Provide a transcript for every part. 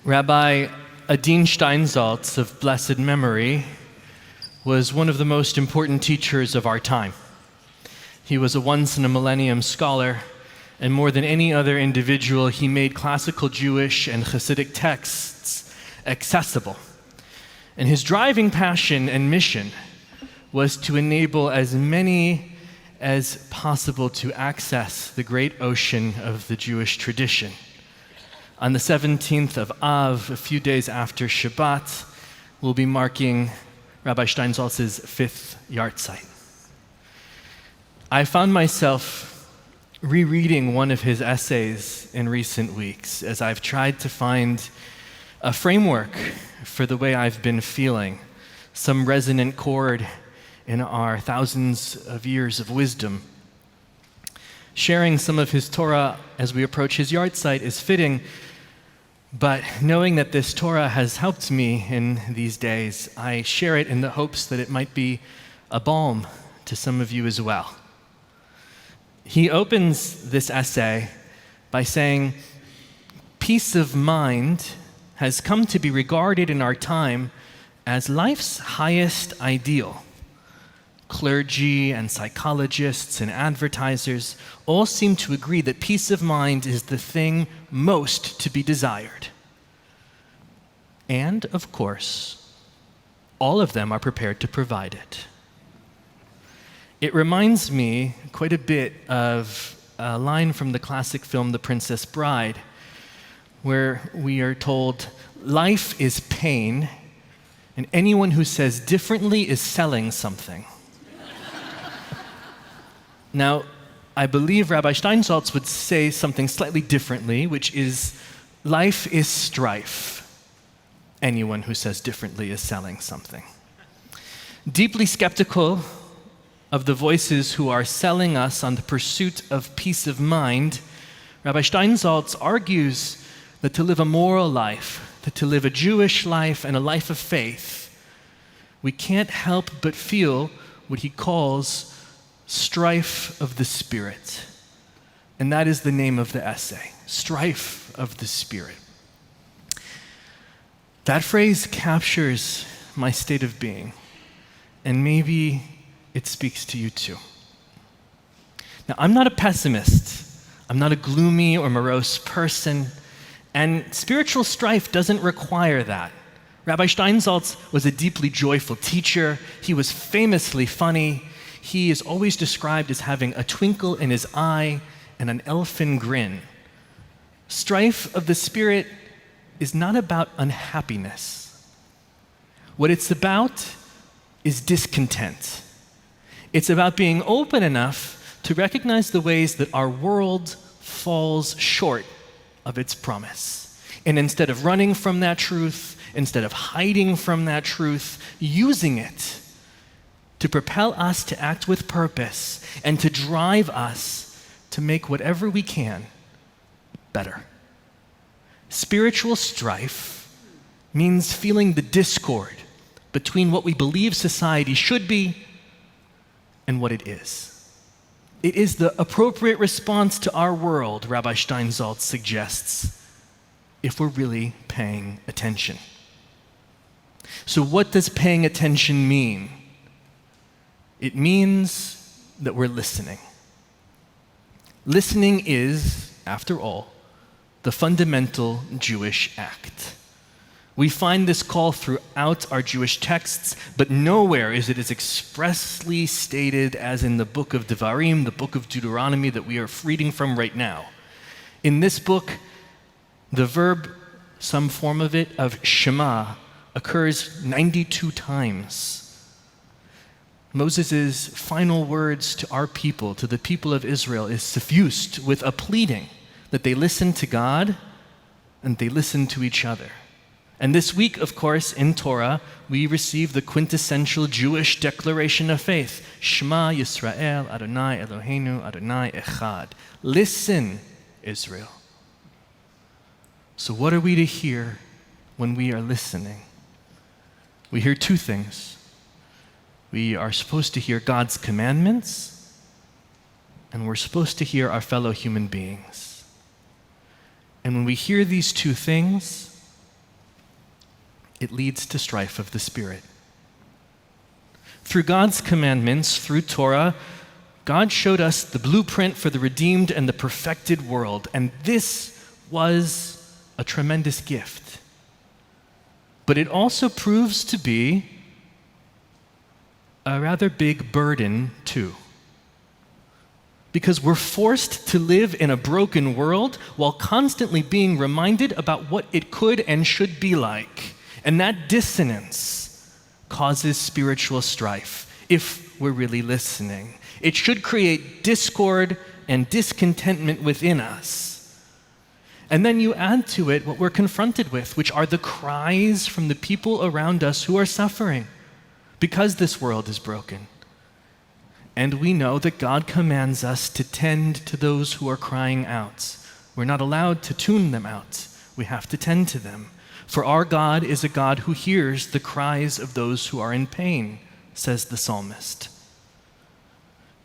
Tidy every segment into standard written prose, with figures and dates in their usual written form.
Rabbi Adin Steinsaltz of blessed memory was one of the most important teachers of our time. He was a once-in-a-millennium scholar, and more than any other individual, he made classical Jewish and Hasidic texts accessible. And his driving passion and mission was to enable as many as possible to access the great ocean of the Jewish tradition. On the 17th of Av, a few days after Shabbat, we'll be marking Rabbi Steinsaltz's 5th yahrzeit. I found myself rereading one of his essays in recent weeks as I've tried to find a framework for the way I've been feeling, some resonant chord in our thousands of years of wisdom. Sharing some of his Torah as we approach his yahrzeit is fitting, but knowing that this Torah has helped me in these days, I share it in the hopes that it might be a balm to some of you as well. He opens this essay by saying, "Peace of mind has come to be regarded in our time as life's highest ideal. Clergy and psychologists and advertisers all seem to agree that peace of mind is the thing most to be desired. And, of course, all of them are prepared to provide it." It reminds me quite a bit of a line from the classic film The Princess Bride, where we are told, "Life is pain, and anyone who says differently is selling something." Now, I believe Rabbi Steinsaltz would say something slightly differently, which is, "Life is strife. Anyone who says differently is selling something." Deeply skeptical of the voices who are selling us on the pursuit of peace of mind, Rabbi Steinsaltz argues that to live a moral life, that to live a Jewish life and a life of faith, we can't help but feel what he calls strife of the Spirit. And that is the name of the essay, Strife of the Spirit. That phrase captures my state of being, and maybe it speaks to you too. Now, I'm not a pessimist. I'm not a gloomy or morose person, and spiritual strife doesn't require that. Rabbi Steinsaltz was a deeply joyful teacher. He was famously funny. He is always described as having a twinkle in his eye and an elfin grin. Strife of the Spirit is not about unhappiness. What it's about is discontent. It's about being open enough to recognize the ways that our world falls short of its promise. And instead of running from that truth, instead of hiding from that truth, using it to propel us to act with purpose and to drive us to make whatever we can better. Spiritual strife means feeling the discord between what we believe society should be and what it is. It is the appropriate response to our world, Rabbi Steinsaltz suggests, if we're really paying attention. So what does paying attention mean? It means that we're listening. Listening is, after all, the fundamental Jewish act. We find this call throughout our Jewish texts, but nowhere is it as expressly stated as in the book of Devarim, the book of Deuteronomy that we are reading from right now. In this book, the verb, some form of it, of Shema, occurs 92 times. Moses' final words to our people, to the people of Israel, is suffused with a pleading that they listen to God and they listen to each other. And this week, of course, in Torah, we receive the quintessential Jewish declaration of faith, Shema Yisrael, Adonai Eloheinu, Adonai Echad. Listen, Israel. So what are we to hear when we are listening? We hear two things. We are supposed to hear God's commandments, and we're supposed to hear our fellow human beings. And when we hear these two things, it leads to strife of the spirit. Through God's commandments, through Torah, God showed us the blueprint for the redeemed and the perfected world, and this was a tremendous gift. But it also proves to be a rather big burden, too. Because we're forced to live in a broken world while constantly being reminded about what it could and should be like. And that dissonance causes spiritual strife, if we're really listening. It should create discord and discontentment within us. And then you add to it what we're confronted with, which are the cries from the people around us who are suffering because this world is broken. And we know that God commands us to tend to those who are crying out. We're not allowed to tune them out. We have to tend to them. For our God is a God who hears the cries of those who are in pain, says the psalmist.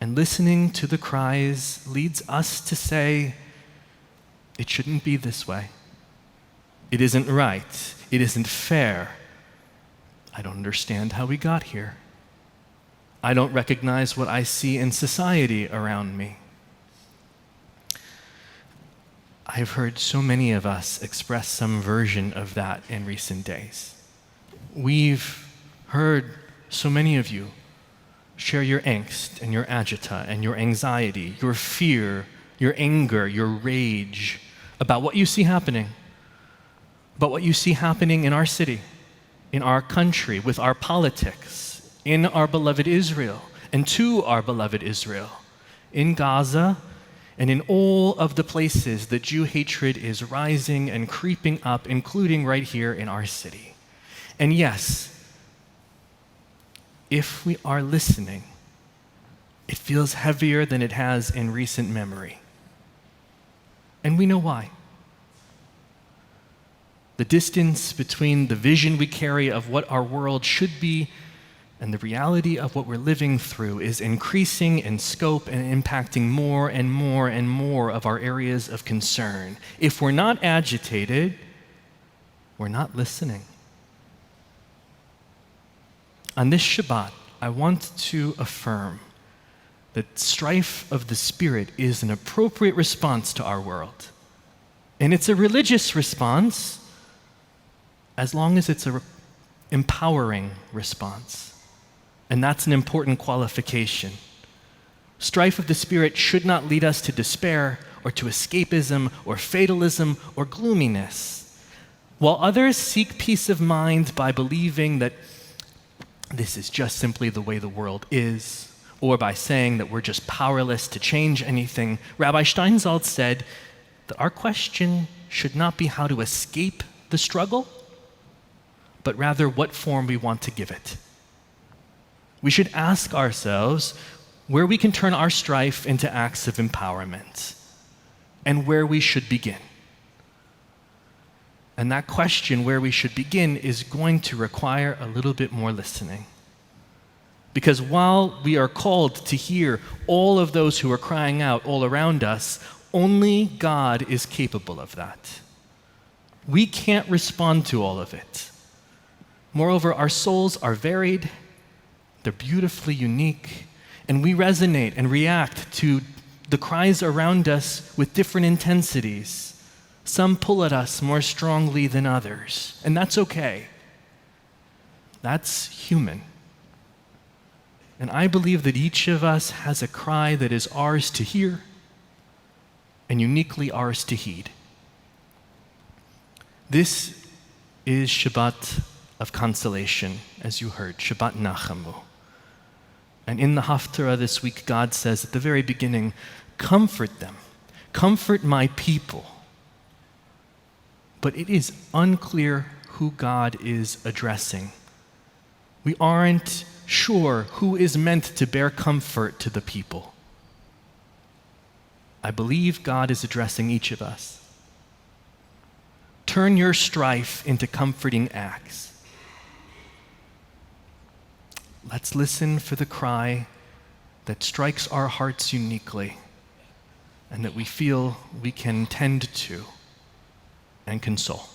And listening to the cries leads us to say, it shouldn't be this way. It isn't right. It isn't fair. I don't understand how we got here. I don't recognize what I see in society around me. I've heard so many of us express some version of that in recent days. We've heard so many of you share your angst and your agita and your anxiety, your fear, your anger, your rage about what you see happening, about what you see happening in our city, in our country, with our politics, in our beloved Israel, and to our beloved Israel, in Gaza, and in all of the places that Jew hatred is rising and creeping up, including right here in our city. And yes, if we are listening, it feels heavier than it has in recent memory. And we know why. The distance between the vision we carry of what our world should be and the reality of what we're living through is increasing in scope and impacting more and more and more of our areas of concern. If we're not agitated, we're not listening. On this Shabbat, I want to affirm that strife of the Spirit is an appropriate response to our world. And it's a religious response as long as it's an empowering response. And that's an important qualification. Strife of the Spirit should not lead us to despair or to escapism or fatalism or gloominess. While others seek peace of mind by believing that this is just simply the way the world is, or by saying that we're just powerless to change anything, Rabbi Steinsaltz said that our question should not be how to escape the struggle, but rather what form we want to give it. We should ask ourselves where we can turn our strife into acts of empowerment and where we should begin. And that question, where we should begin, is going to require a little bit more listening. Because while we are called to hear all of those who are crying out all around us, only God is capable of that. We can't respond to all of it. Moreover, our souls are varied, they're beautifully unique, and we resonate and react to the cries around us with different intensities. Some pull at us more strongly than others, and that's okay. That's human. And I believe that each of us has a cry that is ours to hear and uniquely ours to heed. This is Shabbat of consolation, as you heard, Shabbat Nachamu. And in the Haftarah this week, God says at the very beginning, comfort them, comfort my people. But it is unclear who God is addressing. We aren't sure who is meant to bear comfort to the people. I believe God is addressing each of us. Turn your strife into comforting acts. Let's listen for the cry that strikes our hearts uniquely and that we feel we can tend to and console.